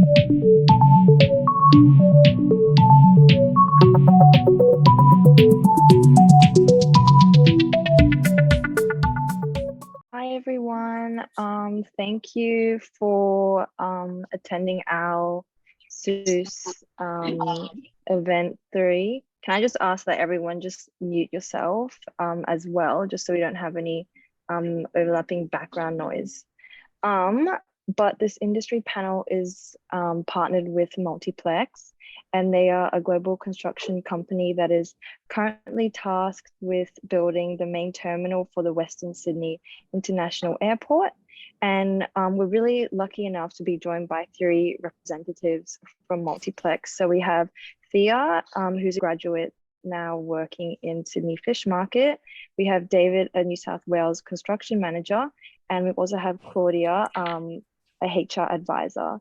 Hi everyone. Thank you for attending our SUCE event 3. Can I just ask that everyone just mute yourself as well, just so we don't have any overlapping background noise. But this industry panel is partnered with Multiplex, and they are a global construction company that is currently tasked with building the main terminal for the Western Sydney International Airport. And we're really lucky enough to be joined by 3 representatives from Multiplex. So we have Thea, who's a graduate now working in Sydney Fish Market. We have David, a New South Wales construction manager, and we also have Claudia, a HR advisor.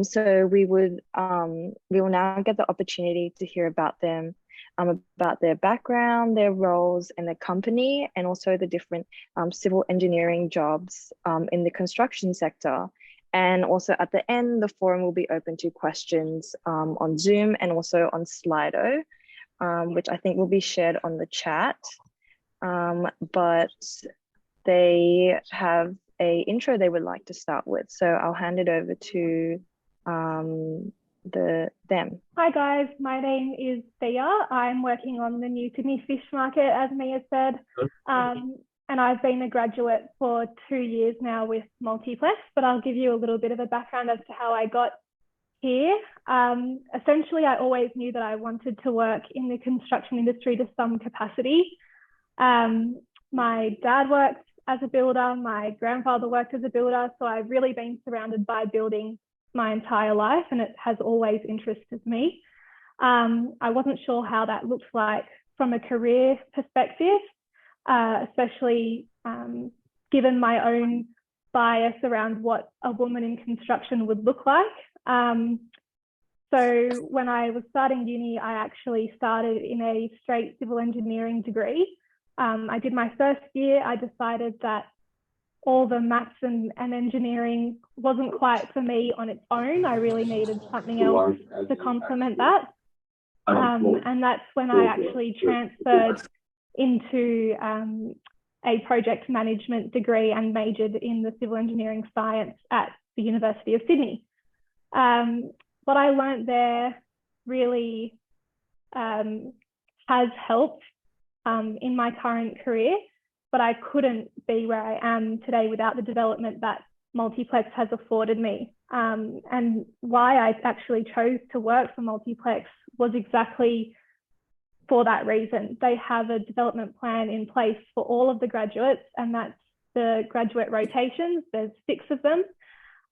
So we will now get the opportunity to hear about them, about their background, their roles in the company, and also the different civil engineering jobs in the construction sector. And also at the end, the forum will be open to questions on Zoom and also on Slido, which I think will be shared on the chat. But they have an intro they would like to start with. So I'll hand it over to them. Hi guys, my name is Thea. I'm working on the new Sydney Fish Market, as Mia said. And I've been a graduate for 2 years now with Multiplex, but I'll give you a little bit of a background as to how I got here. Essentially, I always knew that I wanted to work in the construction industry to some capacity. My dad worked as a builder, my grandfather worked as a builder, so I've really been surrounded by building my entire life, and it has always interested me. I wasn't sure how that looked like from a career perspective, especially given my own bias around what a woman in construction would look like. So when I was starting uni, I actually started in a straight civil engineering degree. I did my first year. I decided that all the maths and engineering wasn't quite for me on its own. I really needed something else to complement that. And that's when I actually transferred into a project management degree and majored in the civil engineering science at the University of Sydney. What I learned there really has helped in my current career, but I couldn't be where I am today without the development that Multiplex has afforded me. And why I actually chose to work for Multiplex was exactly for that reason. They have a development plan in place for all of the graduates, and that's the graduate rotations. There's 6 of them.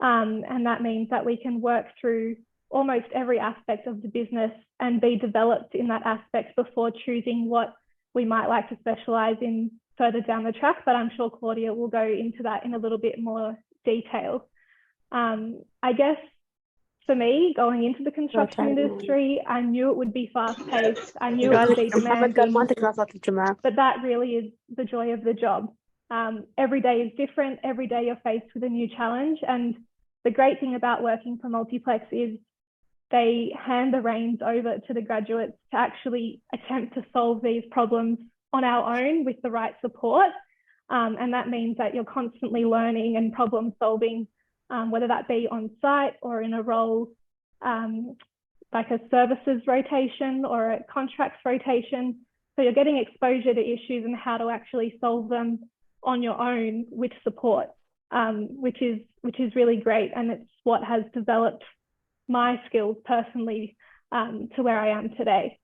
And that means that we can work through almost every aspect of the business and be developed in that aspect before choosing what we might like to specialize in further down the track, but I'm sure Claudia will go into that in a little bit more detail. I guess for me, going into the construction industry, I knew it would be fast-paced. I knew it would be demanding, but that really is the joy of the job. Every day is different. Every day you're faced with a new challenge. And the great thing about working for Multiplex is they hand the reins over to the graduates to actually attempt to solve these problems on our own with the right support. And that means that you're constantly learning and problem solving, whether that be on site or in a role like a services rotation or a contracts rotation. So you're getting exposure to issues and how to actually solve them on your own with support, which is really great. And it's what has developed my skills personally to where I am today.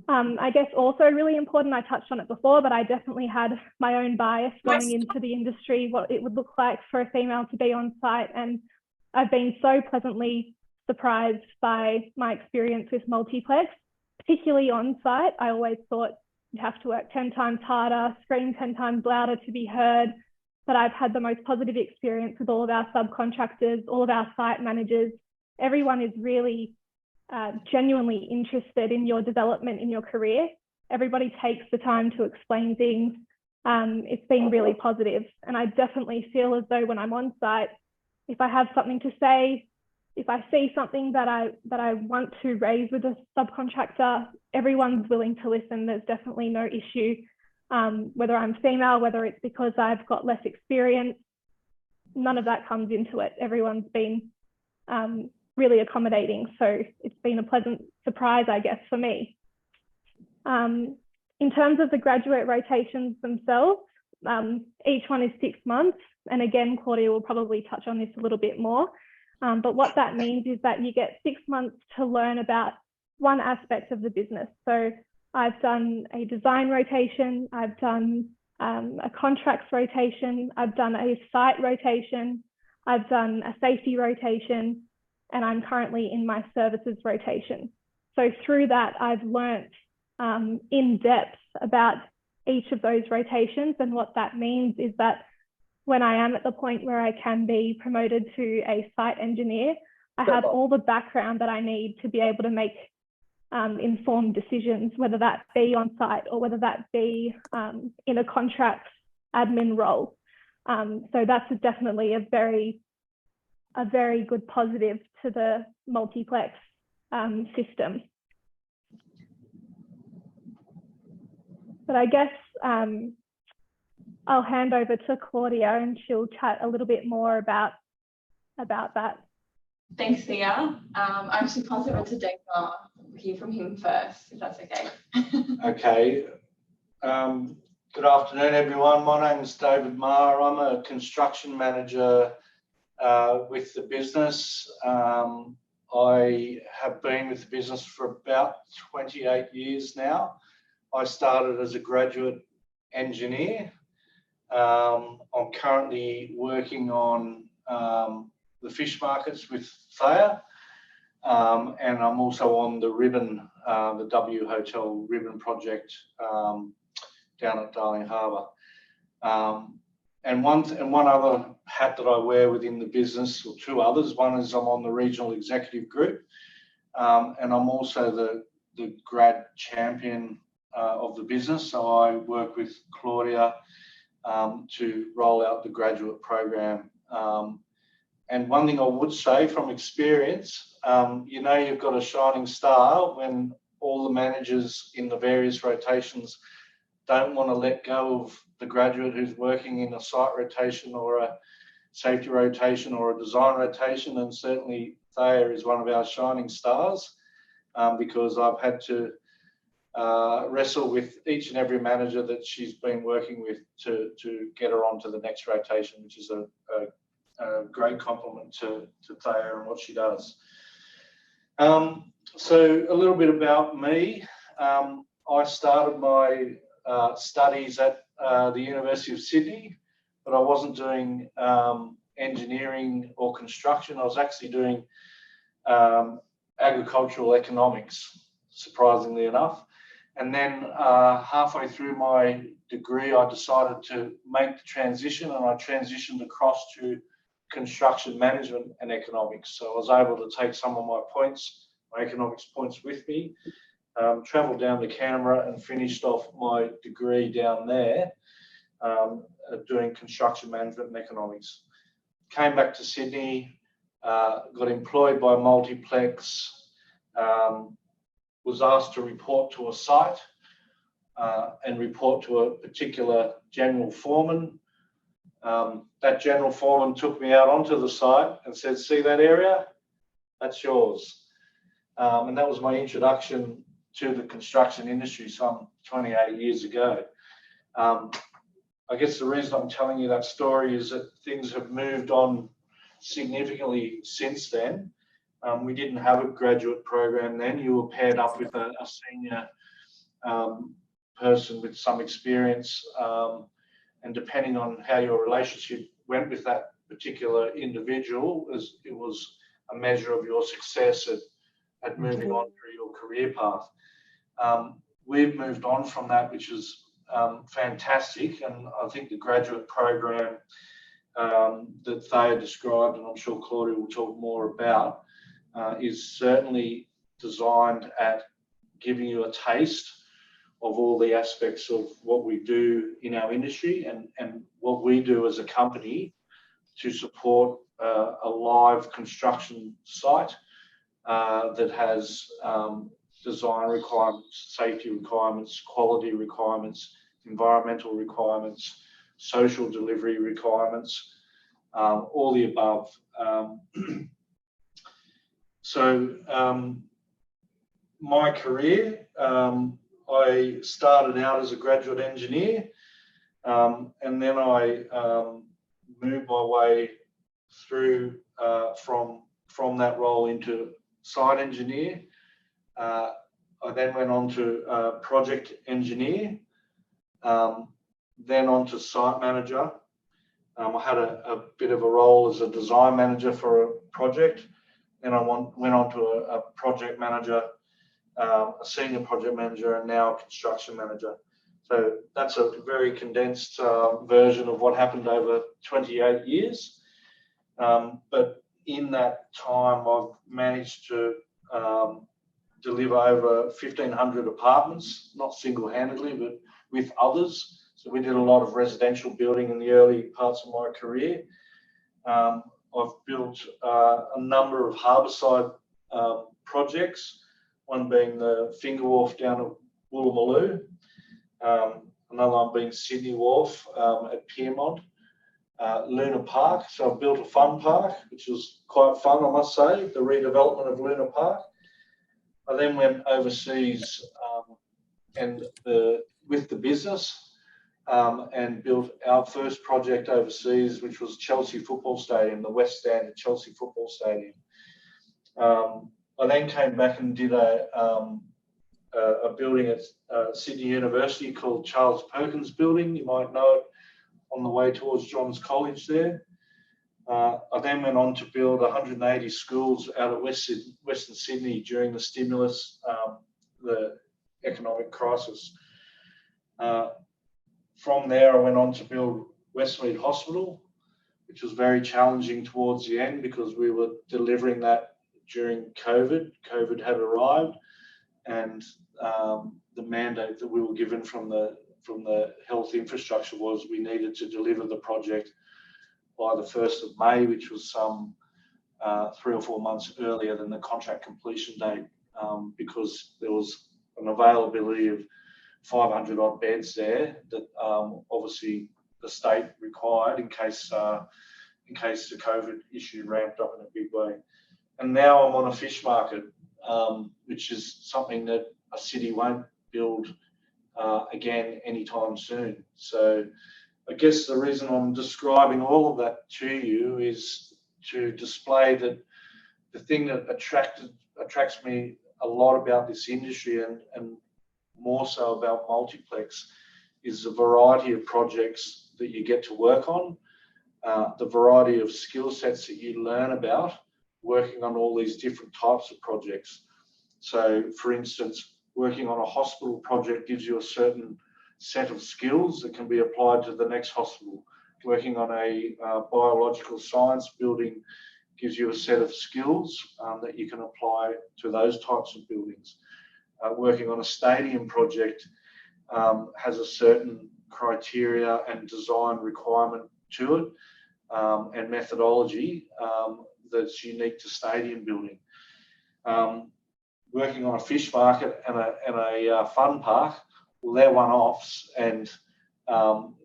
I guess also really important, I touched on it before, but I definitely had my own bias going into the industry, what it would look like for a female to be on site. And I've been so pleasantly surprised by my experience with Multiplex, particularly on site. I always thought you have to work 10 times harder, scream 10 times louder to be heard. But I've had the most positive experience with all of our subcontractors, all of our site managers. Everyone is really genuinely interested in your development in your career. Everybody takes the time to explain things. It's been really positive. And I definitely feel as though when I'm on site, if I have something to say, if I see something that I want to raise with a subcontractor, everyone's willing to listen. There's definitely no issue, whether I'm female, whether it's because I've got less experience, none of that comes into it. Everyone's been really accommodating. So it's been a pleasant surprise, I guess, for me. In terms of the graduate rotations themselves, each one is 6 months. And again, Claudia will probably touch on this a little bit more. But what that means is that you get 6 months to learn about one aspect of the business. So I've done a design rotation, I've done a contracts rotation, I've done a site rotation, I've done a safety rotation, and I'm currently in my services rotation. So through that, I've learnt in depth about each of those rotations. And what that means is that when I am at the point where I can be promoted to a site engineer, I have all the background that I need to be able to make informed decisions, whether that be on site or whether that be in a contracts admin role. So that's definitely a very good positive to the multiplex system. But I guess I'll hand over to Claudia and she'll chat a little bit more about that. Thanks, Thea. I actually pass it over to Dave. Hear from him first, if that's okay. Okay. Good afternoon, everyone. My name is David Maher. I'm a construction manager with the business. I have been with the business for about 28 years now. I started as a graduate engineer. I'm currently working on the fish markets with Thea, and I'm also on the Ribbon, the W Hotel Ribbon project down at Darling Harbour. And one other hat that I wear within the business, or two others. One is I'm on the regional executive group, and I'm also the grad champion of the business. So I work with Claudia to roll out the graduate program. And one thing I would say from experience, you've got a shining star when all the managers in the various rotations don't want to let go of the graduate who's working in a site rotation or a safety rotation or a design rotation. And certainly Thea is one of our shining stars, because I've had to wrestle with each and every manager that she's been working with to get her on to the next rotation, which is a great compliment to Thea and what she does. So a little bit about me. I started my studies at the University of Sydney, but I wasn't doing engineering or construction. I was actually doing agricultural economics, surprisingly enough. And then halfway through my degree, I decided to make the transition, and I transitioned across to construction management and economics. So I was able to take some of my points, my economics points with me, travelled down to Canberra and finished off my degree down there doing construction management and economics. Came back to Sydney, got employed by Multiplex, was asked to report to a site and report to a particular general foreman. That general foreman took me out onto the site and said, "See that area? That's yours." And that was my introduction to the construction industry some 28 years ago. I guess the reason I'm telling you that story is that things have moved on significantly since then. We didn't have a graduate program then. You were paired up with a senior person with some experience, and depending on how your relationship went with that particular individual, it was a measure of your success at moving on through your career path. We've moved on from that, which is fantastic, and I think the graduate program that Thea described, and I'm sure Claudia will talk more about, is certainly designed at giving you a taste of all the aspects of what we do in our industry and what we do as a company to support a live construction site that has design requirements, safety requirements, quality requirements, environmental requirements, social delivery requirements, all the above. My career, I started out as a graduate engineer, and then I moved my way through from that role into site engineer. I then went on to project engineer, then on to site manager. I had a bit of a role as a design manager for a project. Then I went on to a project manager, a senior project manager, and now a construction manager. So that's a very condensed version of what happened over 28 years. But in that time, I've managed to deliver over 1,500 apartments, not single-handedly, but with others. So we did a lot of residential building in the early parts of my career. I've built a number of harbourside projects, one being the Finger Wharf down at Woolloomooloo, another one being Sydney Wharf at Pyrmont, Luna Park. So I've built a fun park, which was quite fun, I must say, the redevelopment of Luna Park. I then went overseas with the business and built our first project overseas, which was Chelsea Football Stadium, the West Stand at Chelsea Football Stadium. I then came back and did a building at Sydney University called Charles Perkins Building. You might know it on the way towards Johns College there. I then went on to build 180 schools out of Western Sydney during the stimulus, the economic crisis. From there, I went on to build Westmead Hospital, which was very challenging towards the end because we were delivering that during COVID. COVID had arrived, and the mandate that we were given from the health infrastructure was we needed to deliver the project by the 1st of May, which was some 3 or 4 months earlier than the contract completion date, because there was an availability of 500 odd beds there that obviously the state required in case the COVID issue ramped up in a big way. And now I'm on a fish market, which is something that a city won't build again anytime soon. So I guess the reason I'm describing all of that to you is to display that the thing that attracts me a lot about this industry and more so about Multiplex is the variety of projects that you get to work on, the variety of skill sets that you learn about working on all these different types of projects. So, for instance, working on a hospital project gives you a certain set of skills that can be applied to the next hospital. Working on a biological science building gives you a set of skills that you can apply to those types of buildings. Working on a stadium project has a certain criteria and design requirement to it and methodology that's unique to stadium building. Working on a fish market and a fun park, well, they're one-offs, and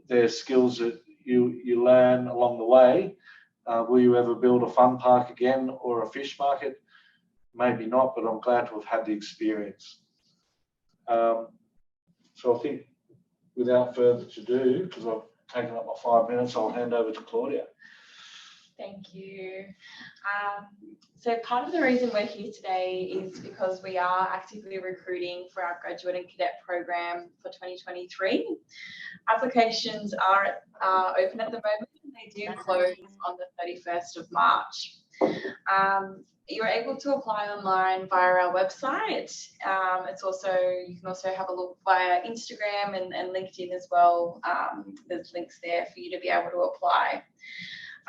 they're skills that you learn along the way. Will you ever build a fun park again or a fish market? Maybe not, but I'm glad to have had the experience. So I think without further ado, because I've taken up my 5 minutes, I'll hand over to Claudia. Thank you. So part of the reason we're here today is because we are actively recruiting for our graduate and cadet program for 2023. Applications are open at the moment. They do close on the 31st of March. You're able to apply online via our website. You can also have a look via Instagram and LinkedIn as well. There's links there for you to be able to apply.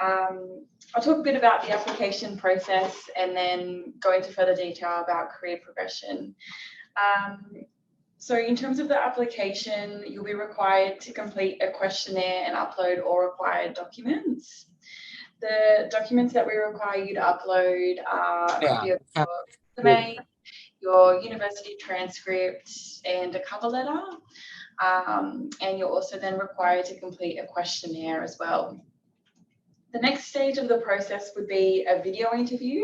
I'll talk a bit about the application process and then go into further detail about career progression. So in terms of the application, you'll be required to complete a questionnaire and upload all required documents. The documents that we require you to upload are a copy of your resume, your university transcript, and a cover letter. And you're also then required to complete a questionnaire as well. The next stage of the process would be a video interview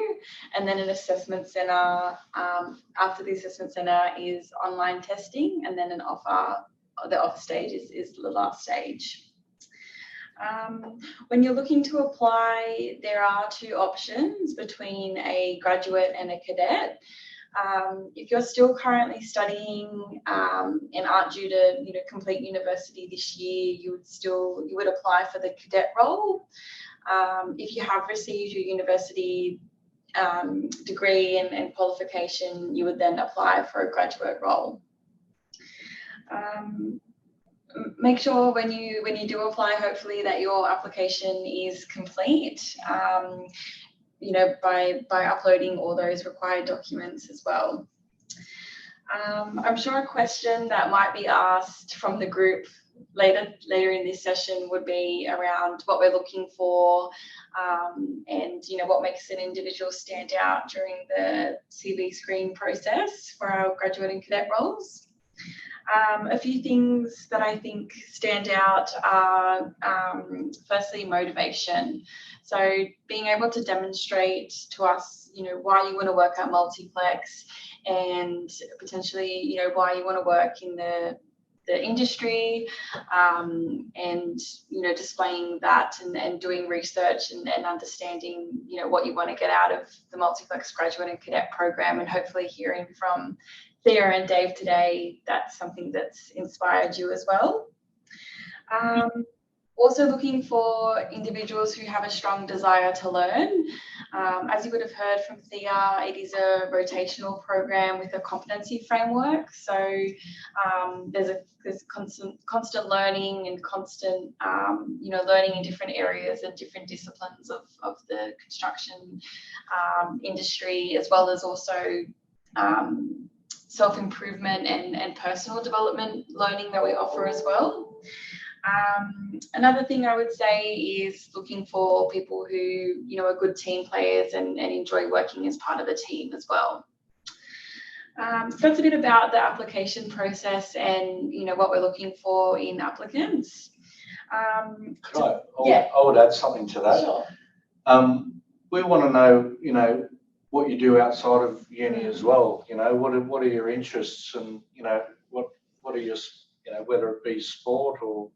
and then an assessment centre. After the assessment centre is online testing, and then an offer. The offer stage is the last stage. When you're looking to apply, there are two options between a graduate and a cadet. If you're still currently studying and aren't due to complete university this year, you would apply for the cadet role. If you have received your university degree and qualification, you would then apply for a graduate role. Make sure when you do apply, hopefully, that your application is complete. By uploading all those required documents as well. I'm sure a question that might be asked from the group later in this session would be around what we're looking for, and what makes an individual stand out during the CV screen process for our graduate and cadet roles. A few things that I think stand out are firstly motivation. So being able to demonstrate to us, why you want to work at Multiplex, and potentially, why you want to work in the industry, and displaying that and doing research and understanding what you want to get out of the Multiplex graduate and cadet program, and hopefully hearing from Thea and Dave today, that's something that's inspired you as well. Also looking for individuals who have a strong desire to learn. As you would have heard from Thea, it is a rotational program with a competency framework. So there's constant learning and constant, learning in different areas and different disciplines of the construction industry, as well as also self-improvement and personal development learning that we offer as well. Another thing I would say is looking for people who, are good team players and enjoy working as part of a team as well. So that's a bit about the application process and, what we're looking for in applicants. I would add something to that. Sure. We want to know, what you do outside of uni as well. What are your interests, and what are your, whether it be sport or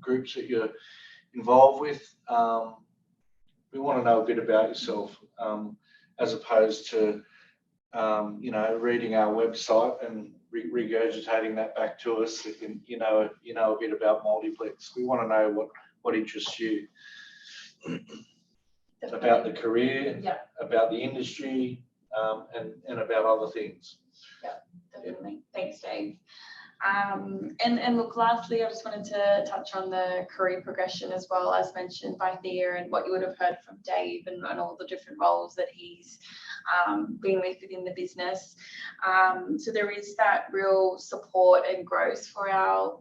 groups that you're involved with. We want to know a bit about yourself, as opposed to reading our website and regurgitating that back to us. And a bit about Multiplex. We want to know what interests you. Definitely. About the career, yeah, about the industry, and about other things. Yeah, definitely. Yeah. Thanks, Dave. And look, lastly, I just wanted to touch on the career progression as well, as mentioned by Thea, and what you would have heard from Dave and all the different roles that he's been with within the business. So there is that real support and growth for our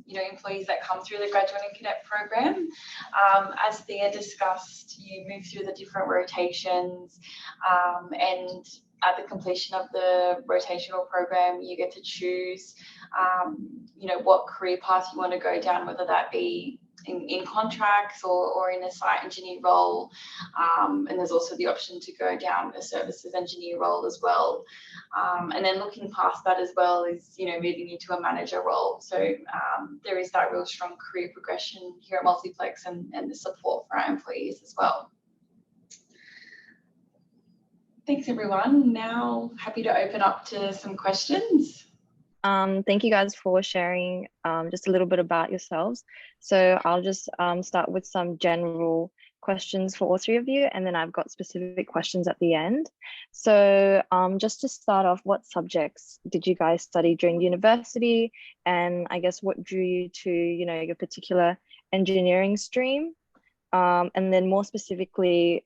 employees that come through the graduate and cadet program. As Thea discussed, you move through the different rotations, and at the completion of the rotational program, you get to choose, what career path you want to go down, whether that be in contracts or in a site engineer role. And there's also the option to go down a services engineer role as well. And then looking past that as well is, moving into a manager role. So there is that real strong career progression here at Multiplex, and the support for our employees as well. Thanks, everyone. Now, happy to open up to some questions. Thank you guys for sharing just a little bit about yourselves. So I'll just start with some general questions for all three of you, and then I've got specific questions at the end. So just to start off, what subjects did you guys study during university? And I guess what drew you to, your particular engineering stream? And then more specifically,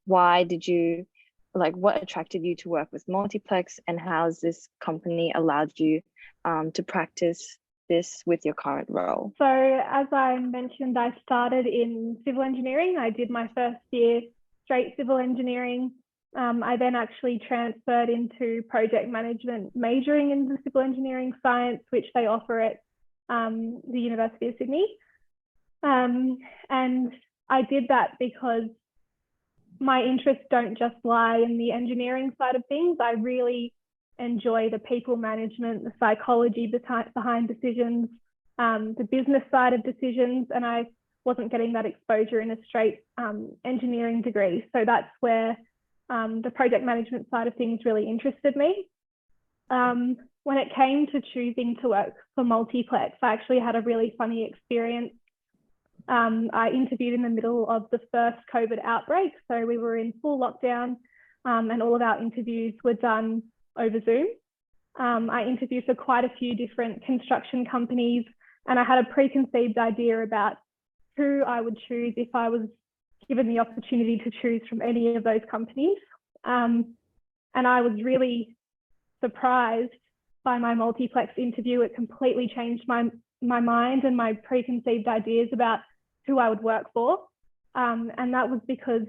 why did you, what attracted you to work with Multiplex, and how has this company allowed you to practice this with your current role? So as I mentioned, I started in civil engineering. I did my first year straight civil engineering. I then actually transferred into project management, majoring in the civil engineering science, which they offer at the University of Sydney. And I did that because my interests don't just lie in the engineering side of things. I really enjoy the people management, the psychology behind decisions, the business side of decisions, and I wasn't getting that exposure in a straight engineering degree. So that's where the project management side of things really interested me. When it came to choosing to work for Multiplex, I actually had a really funny experience. I interviewed in the middle of the first COVID outbreak. So we were in full lockdown and all of our interviews were done over Zoom. I interviewed for quite a few different construction companies, and I had a preconceived idea about who I would choose if I was given the opportunity to choose from any of those companies. And I was really surprised by my Multiplex interview. It completely changed my mind and my preconceived ideas about who I would work for. And that was because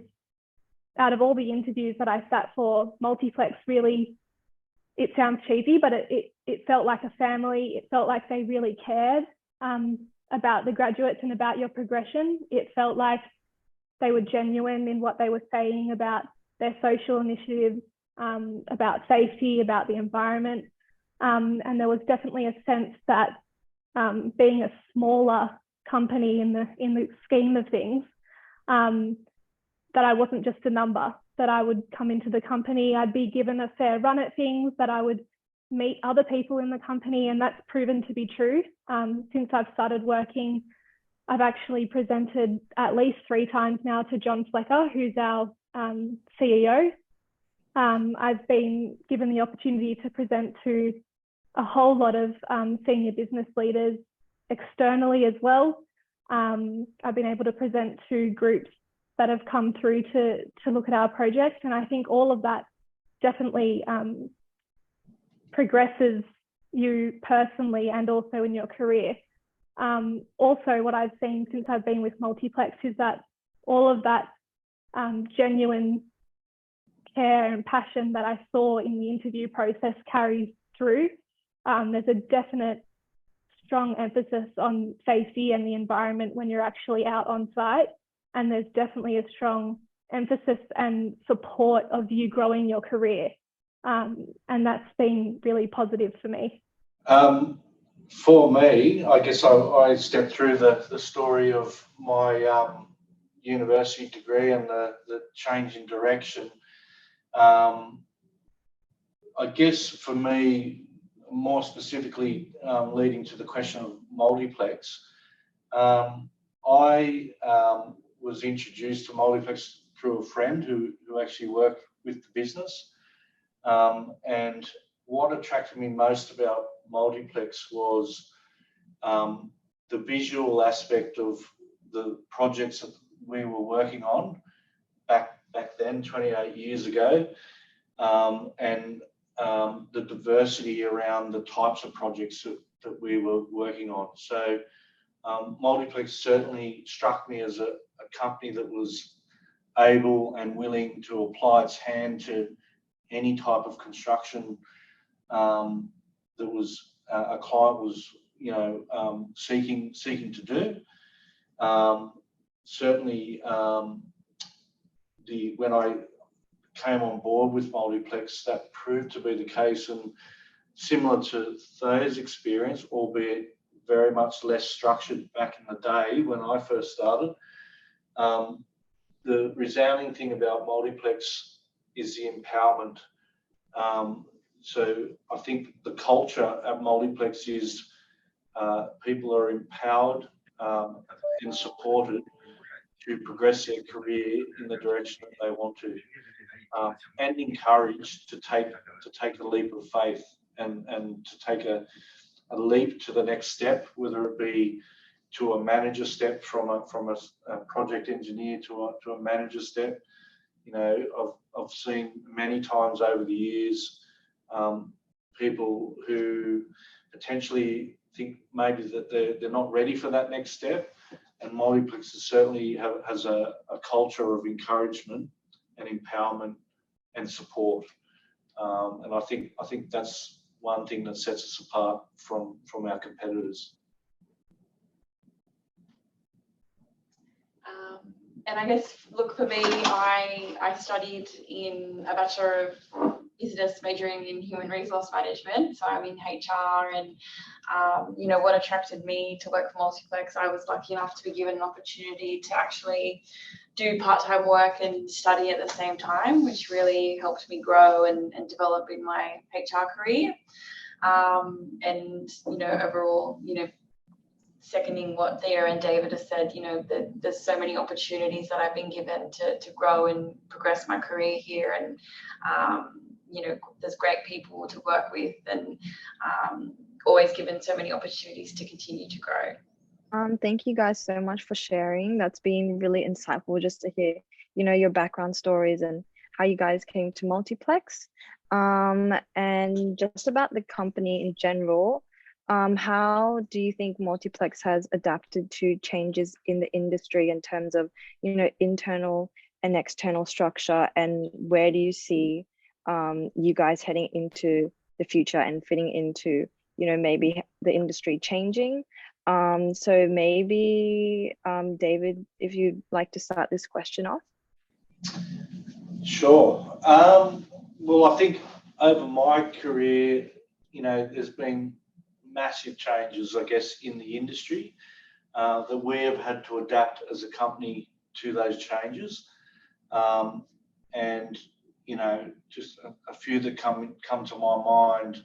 out of all the interviews that I sat for, Multiplex really, it sounds cheesy, but it felt like a family. It felt like they really cared about the graduates and about your progression. It felt like they were genuine in what they were saying about their social initiatives, about safety, about the environment. And there was definitely a sense that being a smaller company in the scheme of things, that I wasn't just a number, that I would come into the company, I'd be given a fair run at things, that I would meet other people in the company, and that's proven to be true. Since I've started working, I've actually presented at least 3 times now to John Flecker, who's our CEO. I've been given the opportunity to present to a whole lot of senior business leaders externally as well. I've been able to present to groups that have come through to look at our project, and I think all of that definitely progresses you personally and also in your career. Also, what I've seen since I've been with Multiplex is that all of that genuine care and passion that I saw in the interview process carries through. There's a definite strong emphasis on safety and the environment when you're actually out on site. And there's definitely a strong emphasis and support of you growing your career. And that's been really positive for me. For me, I guess I stepped through the story of my university degree and the change in direction. I guess for me, more specifically, leading to the question of Multiplex, I was introduced to Multiplex through a friend who actually worked with the business. And what attracted me most about Multiplex was the visual aspect of the projects that we were working on back then, 28 years ago, and the diversity around the types of projects that we were working on. So Multiplex certainly struck me as a company that was able and willing to apply its hand to any type of construction that was a client was, seeking to do. Certainly, when I came on board with Multiplex, that proved to be the case, and similar to Thea's experience, albeit very much less structured back in the day when I first started. The resounding thing about Multiplex is the empowerment. So I think the culture at Multiplex is people are empowered and supported to progress their career in the direction that they want to, and encouraged to take a leap of faith and to take a leap to the next step, whether it be to a manager step from a project engineer to a manager step. I've seen many times over the years people who potentially think maybe that they're not ready for that next step. And Multiplex certainly has a culture of encouragement and empowerment and support. And I think that's one thing that sets us apart from our competitors. And I guess, look, for me, I studied in a Bachelor of Business majoring in Human Resource Management. So I'm in HR, and, you know, what attracted me to work for Multiplex, I was lucky enough to be given an opportunity to actually do part-time work and study at the same time, which really helped me grow and develop in my HR career. And, you know, overall, you know, seconding what Thea and David have said, you know, there's so many opportunities that I've been given to grow and progress my career here. And, you know, there's great people to work with, and always given so many opportunities to continue to grow. Thank you guys so much for sharing. That's been really insightful just to hear, you know, your background stories and how you guys came to Multiplex. And just about the company in general, how do you think Multiplex has adapted to changes in the industry in terms of, you know, internal and external structure, and where do you see you guys heading into the future and fitting into, you know, maybe the industry changing? So maybe David, if you'd like to start this question off. Sure. Well, I think over my career, you know, there's been massive changes, I guess, in the industry that we have had to adapt as a company to those changes. And, you know, just a few that come to my mind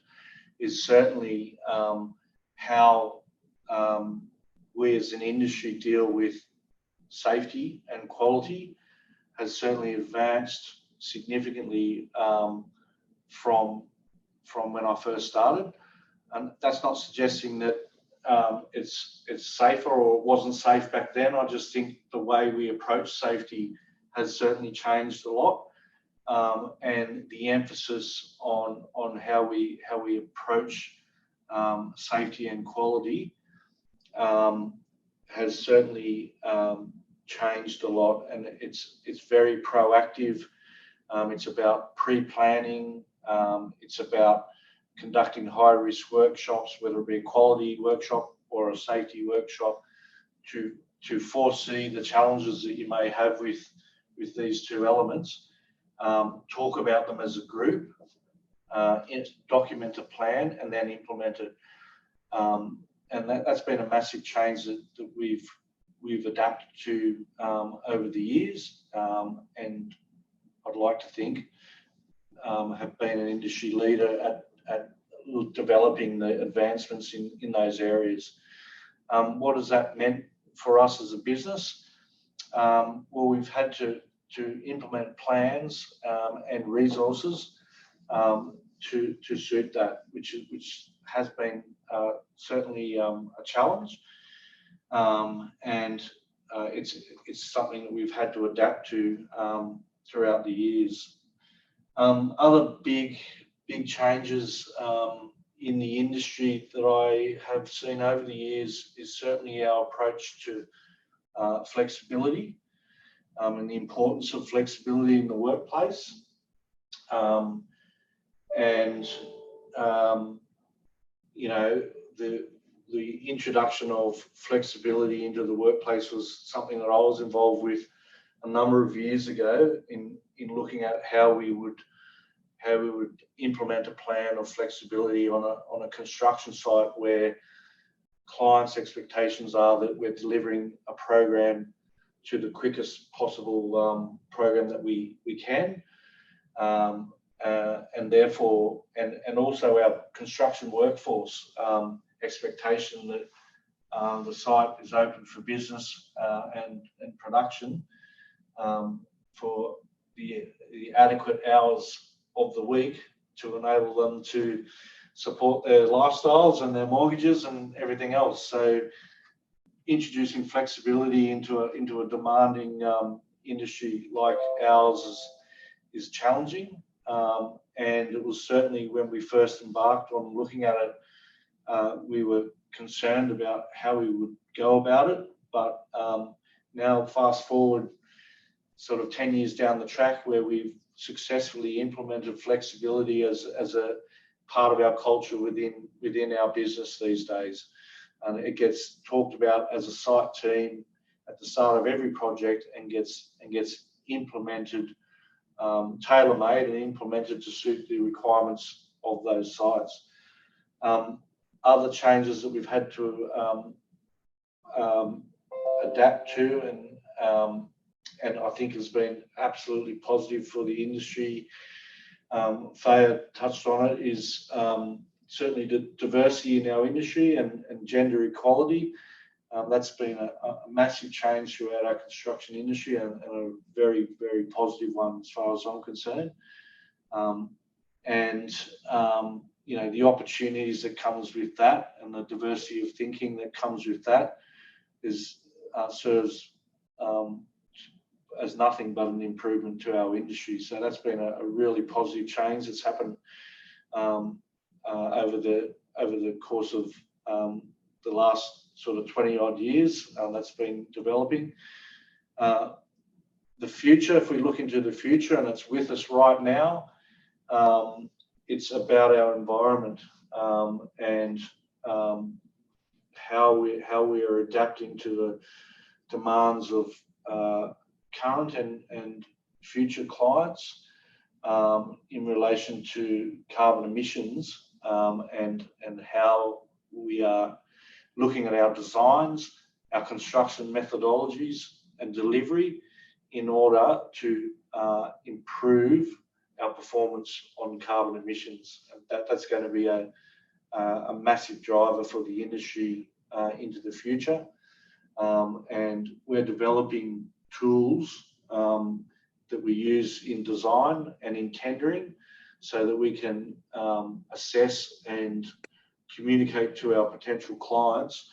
is certainly how we as an industry deal with safety and quality has certainly advanced significantly from when I first started. And that's not suggesting that it's safer or it wasn't safe back then. I just think the way we approach safety has certainly changed a lot, and the emphasis on how we approach safety and quality has certainly changed a lot, and it's very proactive. It's about pre-planning. It's about conducting high-risk workshops, whether it be a quality workshop or a safety workshop, to foresee the challenges that you may have with these two elements. Talk about them as a group, document a plan, and then implement it. And that's been a massive change that we've adapted to over the years, and I'd like to think have been an industry leader at developing the advancements in those areas. What has that meant for us as a business? Well, we've had to implement plans and resources to suit that, which has been certainly a challenge, and it's something that we've had to adapt to throughout the years. Other big changes in the industry that I have seen over the years is certainly our approach to flexibility and the importance of flexibility in the workplace. You know, the introduction of flexibility into the workplace was something that I was involved with a number of years ago in looking at how we would implement a plan of flexibility on a construction site where clients' expectations are that we're delivering a program to the quickest possible program that we can, and therefore, and also our construction workforce expectation that the site is open for business and production for the adequate hours of the week to enable them to support their lifestyles and their mortgages and everything else. So introducing flexibility into a demanding industry like ours is challenging, and it was certainly when we first embarked on looking at it, we were concerned about how we would go about it. But now fast forward sort of 10 years down the track, where we've successfully implemented flexibility as a part of our culture within our business these days. And it gets talked about as a site team at the start of every project, and gets implemented, tailor-made and implemented to suit the requirements of those sites. Other changes that we've had to adapt to, and I think has been absolutely positive for the industry, Thea touched on it, is certainly the diversity in our industry and gender equality. That's been a massive change throughout our construction industry, and a very, very positive one as far as I'm concerned. You know, the opportunities that comes with that, and the diversity of thinking that comes with that, is serves as nothing but an improvement to our industry. So that's been a really positive change that's happened over the course of the last sort of 20 odd years. That's been developing. The future, if we look into the future, and it's with us right now, it's about our environment, and how we are adapting to the demands of current and future clients in relation to carbon emissions, and how we are looking at our designs, our construction methodologies and delivery, in order to improve our performance on carbon emissions. That's going to be a massive driver for the industry into the future. And we're developing tools that we use in design and in tendering, so that we can assess and communicate to our potential clients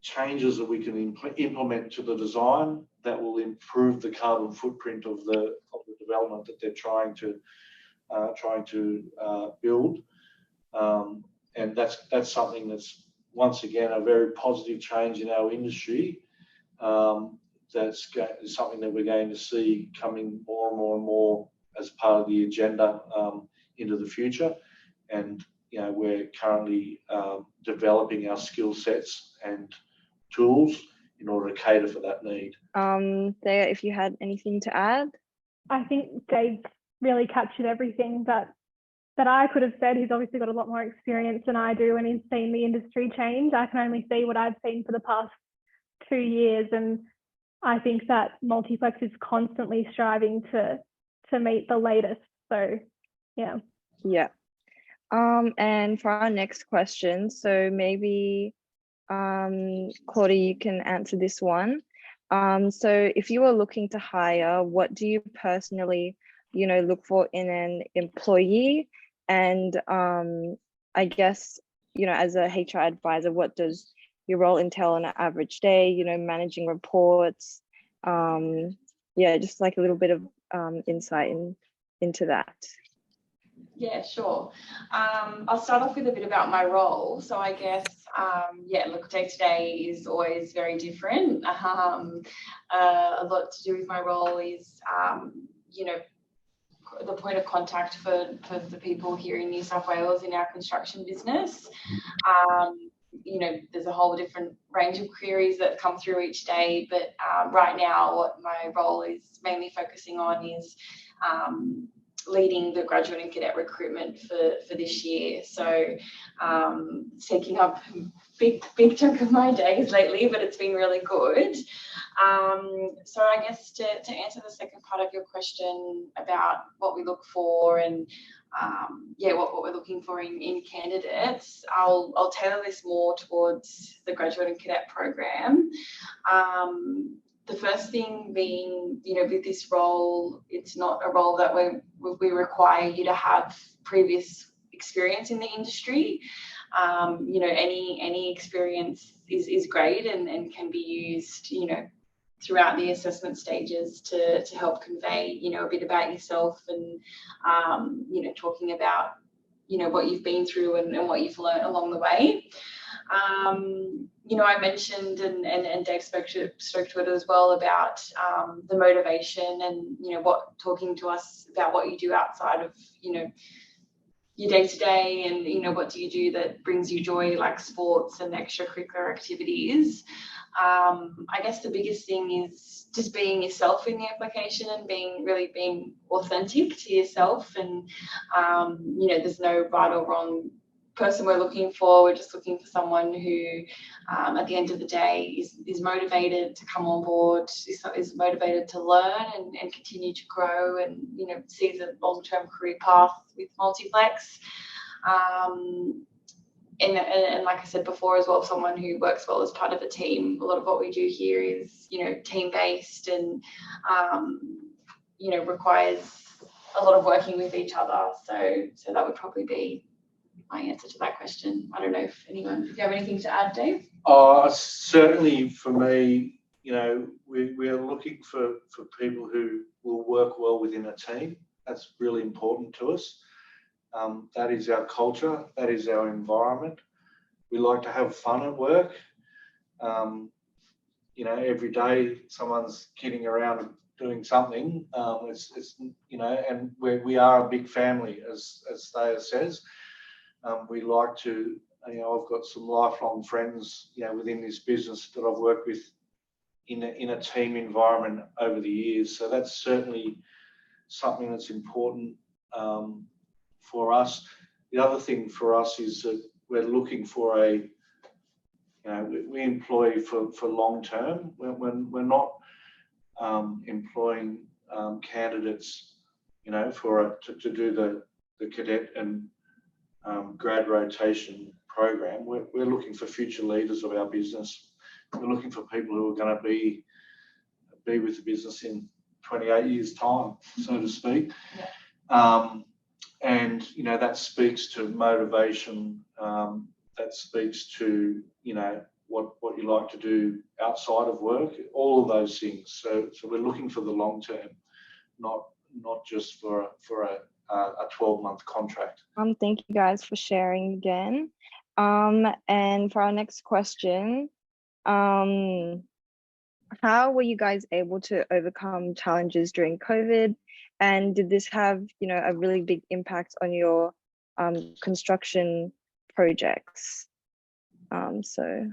changes that we can implement to the design that will improve the carbon footprint of the development that they're trying to build. And that's something that's, once again, a very positive change in our industry. That's something that we're going to see coming more and more as part of the agenda into the future. And you know, we're currently developing our skill sets and tools in order to cater for that need. Thea, if you had anything to add? I think Dave really captured everything that I could have said. He's obviously got a lot more experience than I do, and he's seen the industry change. I can only see what I've seen for the past 2 years, and I think that Multiplex is constantly striving to meet the latest. So, yeah. Yeah. And for our next question, so maybe Claudia, you can answer this one. So if you were looking to hire, what do you personally, look for in an employee? And I guess, as a HR advisor, what does your role entail on an average day, managing reports? Just like a little bit of insight into that. Yeah, sure. I'll start off with a bit about my role. So I guess, look, day to day is always very different. A lot to do with my role is, the point of contact for the people here in New South Wales in our construction business. There's a whole different range of queries that come through each day, but right now what my role is mainly focusing on is leading the graduate and cadet recruitment for this year. So taking up a big chunk of my days lately, but it's been really good. So I guess to answer the second part of your question about what we look for and what we're looking for in candidates, I'll tailor this more towards the graduate and cadet program. The first thing being, with this role, it's not a role that we require you to have previous experience in the industry. Any experience is great and can be used, throughout the assessment stages to help convey, a bit about yourself and, talking about you know, what you've been through and what you've learned along the way. You know, I mentioned and Dave spoke to it as well about the motivation and, you know, talking to us about what you do outside of, you know, your day-to-day, and, you know, what do you do that brings you joy, like sports and extracurricular activities. I guess the biggest thing is just being yourself in the application and really being authentic to yourself. And, you know, there's no right or wrong person we're looking for. We're just looking for someone who, at the end of the day, is motivated to come on board, is motivated to learn and continue to grow, and, you know, sees a long-term career path with Multiplex. And like I said before as well, someone who works well as part of a team. A lot of what we do here is, you know, team-based and, you know, requires a lot of working with each other. So that would probably be my answer to that question. I don't know if you have anything to add, Dave? Certainly for me, you know, we are looking for people who will work well within a team. That's really important to us. That is our culture. That is our environment. We like to have fun at work. You know, every day someone's kidding around doing something. It's you know, and we are a big family, as Thea says. We like to, you know, I've got some lifelong friends, you know, within this business that I've worked with in a team environment over the years. So that's certainly something that's important for us. The other thing for us is that we're looking for you know, we employ for long term. We're not employing candidates, you know, to do the cadet and grad rotation program. We're looking for future leaders of our business. We're looking for people who are going to be with the business in 28 years' time, so to speak. Yeah. And, you know, that speaks to motivation. That speaks to, you know, what you like to do outside of work. All of those things. So we're looking for the long term, not just for a 12-month contract. Thank you guys for sharing again. And for our next question, how were you guys able to overcome challenges during COVID? And did this have, you know, a really big impact on your construction projects? So,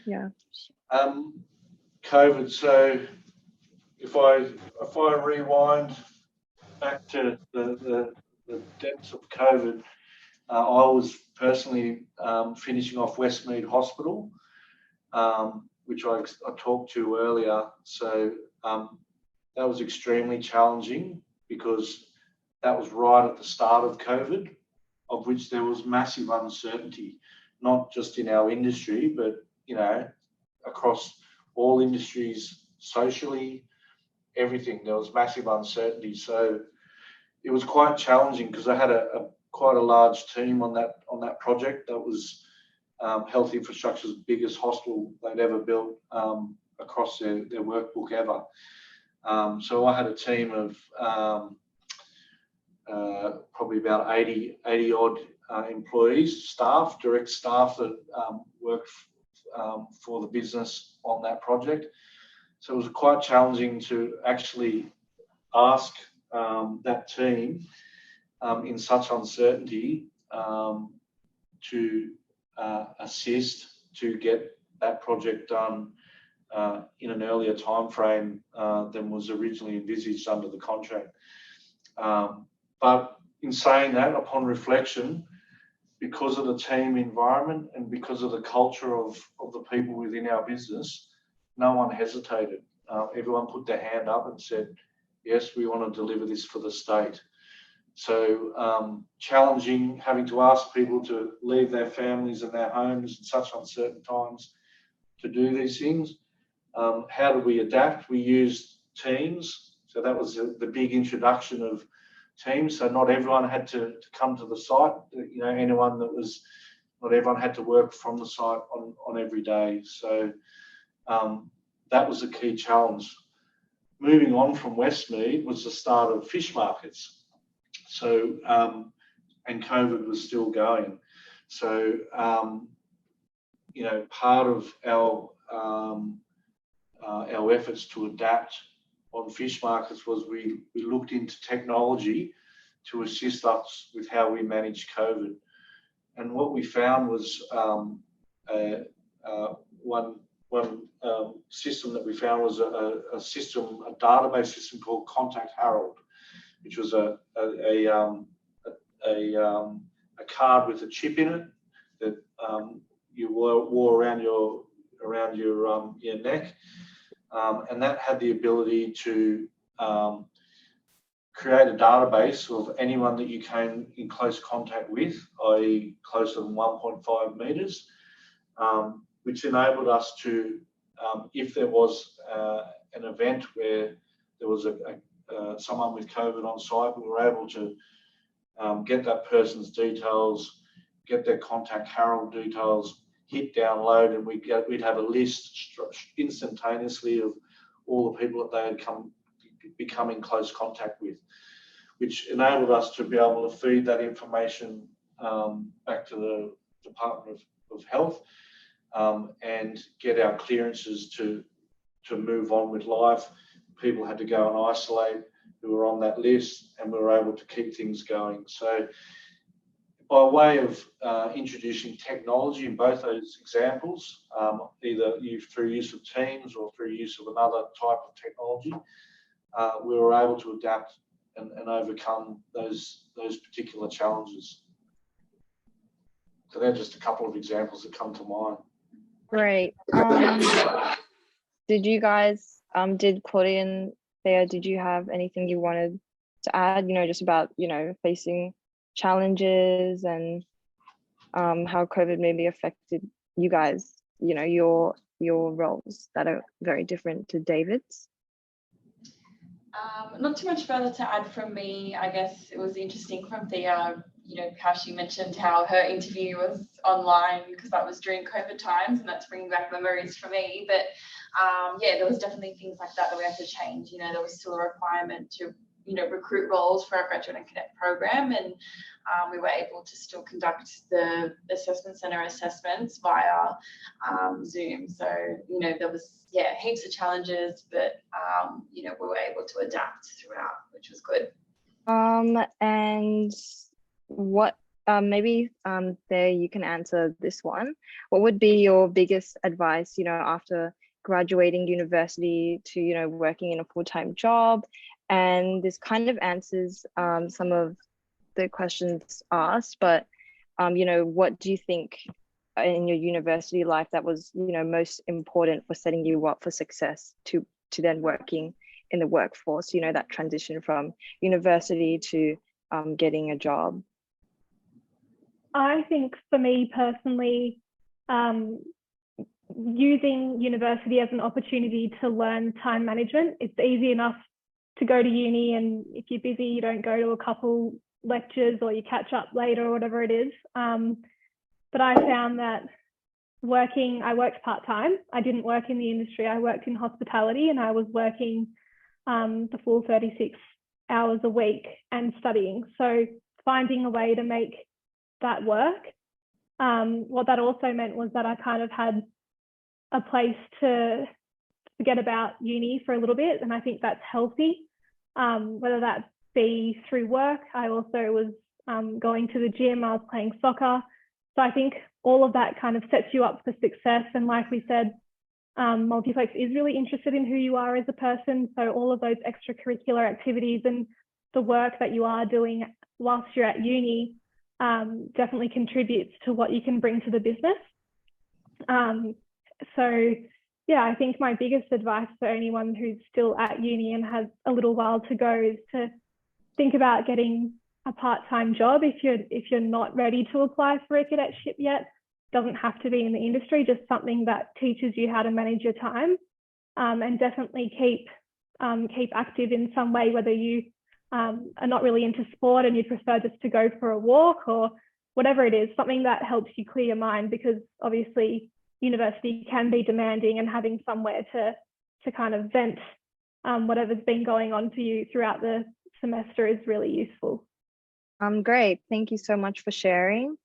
yeah. COVID. So if I rewind back to the depths of COVID, I was personally finishing off Westmead Hospital, which I talked to earlier. So that was extremely challenging because that was right at the start of COVID, of which there was massive uncertainty, not just in our industry, but, you know, across all industries, socially, everything. There was massive uncertainty. So it was quite challenging because I had quite a large team on that project. That was Health Infrastructure's biggest hospital they'd ever built across their workbook ever. So I had a team of probably about 80 odd employees, staff, direct staff that worked for the business on that project. So it was quite challenging to actually ask that team in such uncertainty to assist to get that project done in an earlier time frame than was originally envisaged under the contract. But in saying that, upon reflection, because of the team environment and because of the culture of the people within our business, no one hesitated. Everyone put their hand up and said, yes, we want to deliver this for the state. So challenging, having to ask people to leave their families and their homes in such uncertain times to do these things. How do we adapt? We used Teams. So that was the big introduction of Teams. So not everyone had to come to the site. You know, not everyone had to work from the site on every day. So that was a key challenge. Moving on from Westmead was the start of fish markets. So and COVID was still going. So, you know, part of our efforts to adapt on fish markets was we looked into technology to assist us with how we manage COVID. And what we found was one system that we found was a database system called Contact Harold, which was a card with a chip in it that you wore around your neck, and that had the ability to create a database of anyone that you came in close contact with, i.e. closer than 1.5 metres, which enabled us to, if there was an event where there was someone with COVID on site, we were able to get that person's details, get their Contact Harold details, hit download, and we'd have a list instantaneously of all the people that they had become in close contact with, which enabled us to be able to feed that information back to the Department of Health and get our clearances to move on with life. People had to go and isolate who were on that list, and we were able to keep things going. So by way of introducing technology in both those examples, either through use of Teams or through use of another type of technology, we were able to adapt and overcome those particular challenges. So they're just a couple of examples that come to mind. Great. Did you guys, did Claudia and Thea, did you have anything you wanted to add, you know, just about, you know, facing challenges and how COVID maybe affected you guys, you know, your roles that are very different to David's? Not too much further to add from me. I guess it was interesting from Thea, you know, how she mentioned how her interview was online because that was during COVID times, and that's bringing back memories for me. But yeah, there was definitely things like that we had to change. You know, there was still a requirement to, you know, recruit roles for our graduate and cadet program, and we were able to still conduct the assessment centre assessments via Zoom. So, you know, there was, yeah, heaps of challenges, but, you know, we were able to adapt throughout, which was good. And what, maybe there you can answer this one. What would be your biggest advice, you know, after graduating university to, you know, working in a full-time job? And this kind of answers some of the questions asked, but you know, what do you think in your university life that was, you know, most important for setting you up for success to then working in the workforce, you know, that transition from university to getting a job? I think for me personally, using university as an opportunity to learn time management. It's easy enough to go to uni, and if you're busy, you don't go to a couple lectures or you catch up later or whatever it is. But I found that I worked part-time. I didn't work in the industry. I worked in hospitality, and I was working the full 36 hours a week and studying. So finding a way to make that work. What that also meant was that I kind of had a place to forget about uni for a little bit, and I think that's healthy, whether that be through work. I also was going to the gym, I was playing soccer. So I think all of that kind of sets you up for success. And like we said, Multiplex is really interested in who you are as a person. So all of those extracurricular activities and the work that you are doing whilst you're at uni definitely contributes to what you can bring to the business. So yeah, I think my biggest advice for anyone who's still at uni and has a little while to go is to think about getting a part-time job if you're not ready to apply for a cadetship yet. Doesn't have to be in the industry, just something that teaches you how to manage your time, and definitely keep active in some way, whether you are not really into sport and you prefer just to go for a walk or whatever it is, something that helps you clear your mind, because obviously university can be demanding, and having somewhere to kind of vent whatever's been going on for you throughout the semester is really useful. Great. Thank you so much for sharing.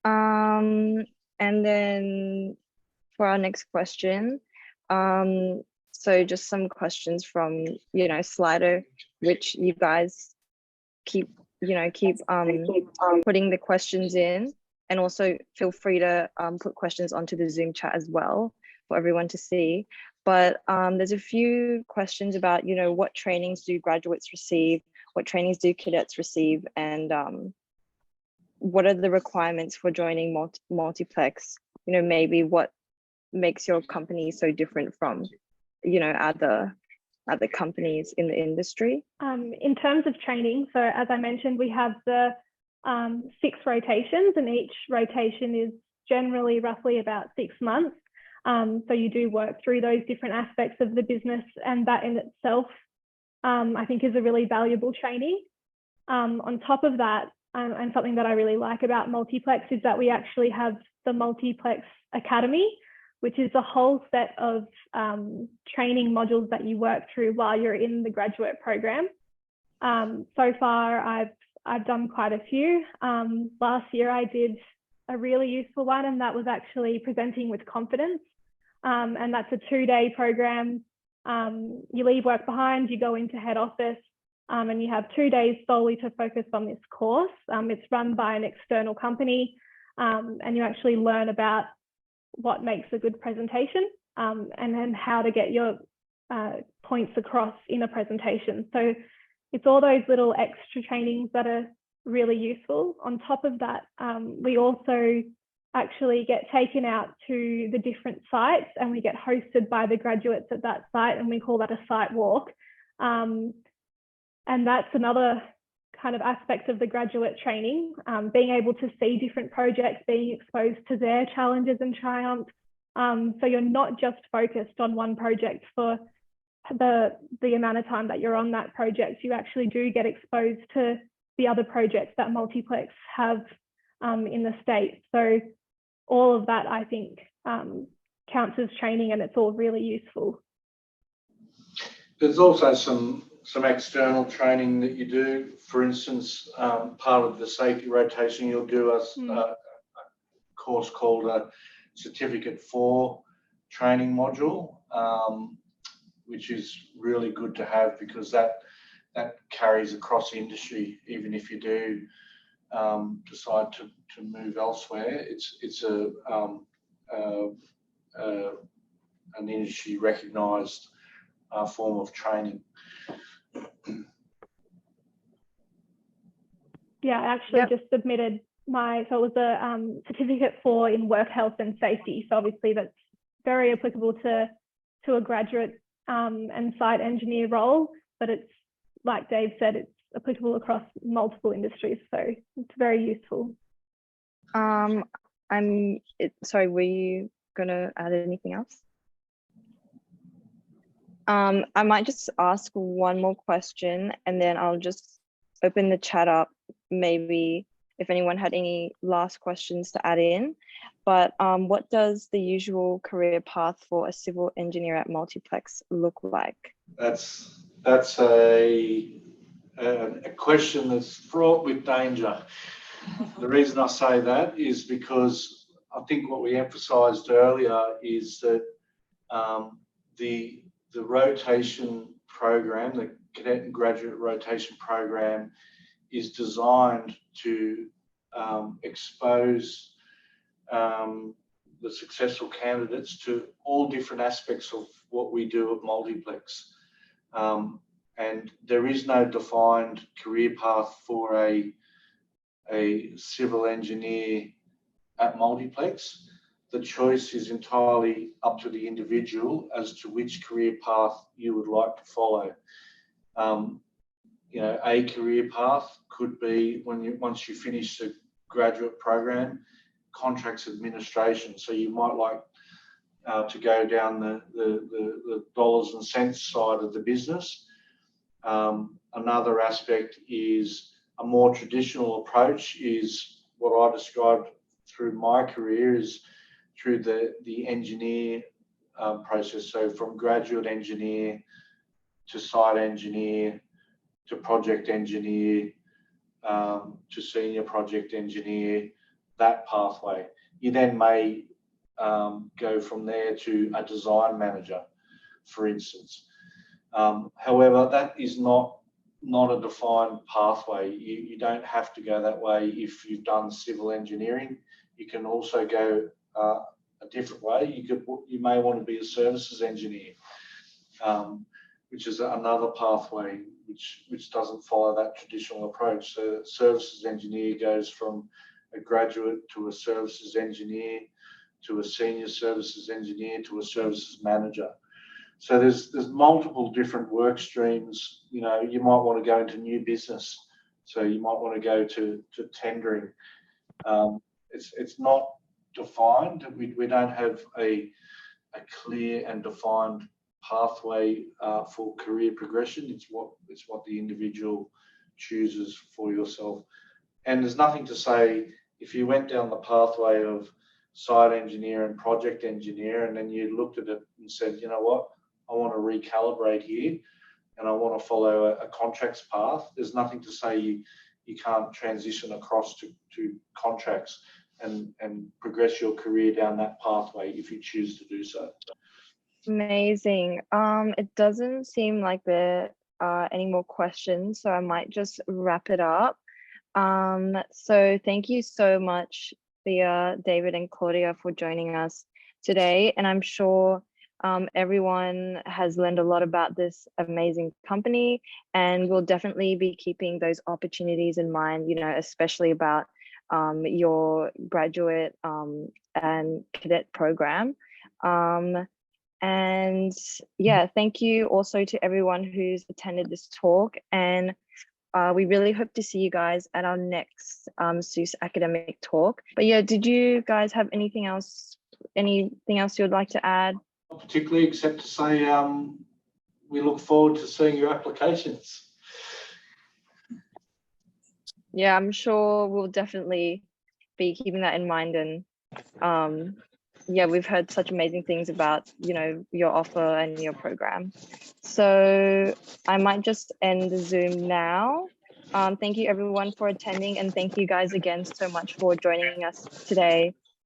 And then for our next question, so just some questions from, Slido, which you guys keep putting the questions in, and also feel free to put questions onto the Zoom chat as well for everyone to see. But there's a few questions about, what trainings do graduates receive, what trainings do cadets receive, and what are the requirements for joining Multiplex? Maybe what makes your company so different from, other companies in the industry? In terms of training, so as I mentioned, we have the 6 rotations, and each rotation is generally roughly about 6 months. So you do work through those different aspects of the business, and that in itself, I think, is a really valuable training. On top of that, and something that I really like about Multiplex is that we actually have the Multiplex Academy, which is a whole set of training modules that you work through while you're in the graduate program. So far, I've done quite a few. Last year, I did a really useful one, and that was actually presenting with confidence. And that's a 2-day program. You leave work behind, you go into head office, and you have 2 days solely to focus on this course. It's run by an external company, and you actually learn about what makes a good presentation, and then how to get your points across in a presentation. So it's all those little extra trainings that are really useful. On top of that, we also actually get taken out to the different sites, and we get hosted by the graduates at that site, and we call that a site walk. And that's another kind of aspect of the graduate training, being able to see different projects, being exposed to their challenges and triumphs. So you're not just focused on one project for the amount of time that you're on that project. You actually do get exposed to the other projects that Multiplex have in the state. So all of that, I think, counts as training, and it's all really useful. There's also some external training that you do. For instance, part of the safety rotation, you'll do a course called a Certificate 4 training module, which is really good to have, because that carries across industry. Even if you do decide to move elsewhere, it's an industry recognised form of training. Yeah, I actually just submitted so it was a Certificate 4 in work health and safety. So obviously that's very applicable to a graduate and site engineer role, but it's, like Dave said, it's applicable across multiple industries. So it's very useful. Sorry, were you gonna add anything else? I might just ask one more question, and then I'll just open the chat up, maybe if anyone had any last questions to add in. But what does the usual career path for a civil engineer at Multiplex look like? That's a question that's fraught with danger. The reason I say that is because I think what we emphasised earlier is that the rotation program, the cadet and graduate rotation program, is designed to expose the successful candidates to all different aspects of what we do at Multiplex. And there is no defined career path for a civil engineer at Multiplex. The choice is entirely up to the individual as to which career path you would like to follow. A career path could be, once you finish the graduate program, contracts administration. So you might like to go down the dollars and cents side of the business. Another aspect is a more traditional approach, is what I described through my career, is through the engineer process. So from graduate engineer to site engineer to project engineer, to senior project engineer, that pathway. You then may go from there to a design manager, for instance. However, that is not a defined pathway. You don't have to go that way if you've done civil engineering. You can also go a different way. You may want to be a services engineer, which is another pathway which doesn't follow that traditional approach. So services engineer goes from a graduate to a services engineer to a senior services engineer to a services manager. So there's multiple different work streams. You know, you might want to go into new business, so you might want to go to tendering. It's not defined. We don't have a clear and defined pathway for career progression. It's what the individual chooses for yourself. And there's nothing to say if you went down the pathway of site engineer and project engineer, and then you looked at it and said, you know what, I want to recalibrate here and I want to follow a contracts path. There's nothing to say you can't transition across to contracts and progress your career down that pathway if you choose to do so. Amazing. It doesn't seem like there are any more questions, so I might just wrap it up. So thank you so much, Thea, David, and Claudia for joining us today. And I'm sure everyone has learned a lot about this amazing company, and we'll definitely be keeping those opportunities in mind, you know, especially about your graduate and cadet program. And yeah, thank you also to everyone who's attended this talk, and we really hope to see you guys at our next SUCE academic talk. But yeah, did you guys have anything else you would like to add? Not particularly, except to say we look forward to seeing your applications. Yeah, I'm sure we'll definitely be keeping that in mind. And yeah, we've heard such amazing things about, you know, your offer and your program. So I might just end the Zoom now. Thank you everyone for attending, and thank you guys again so much for joining us today.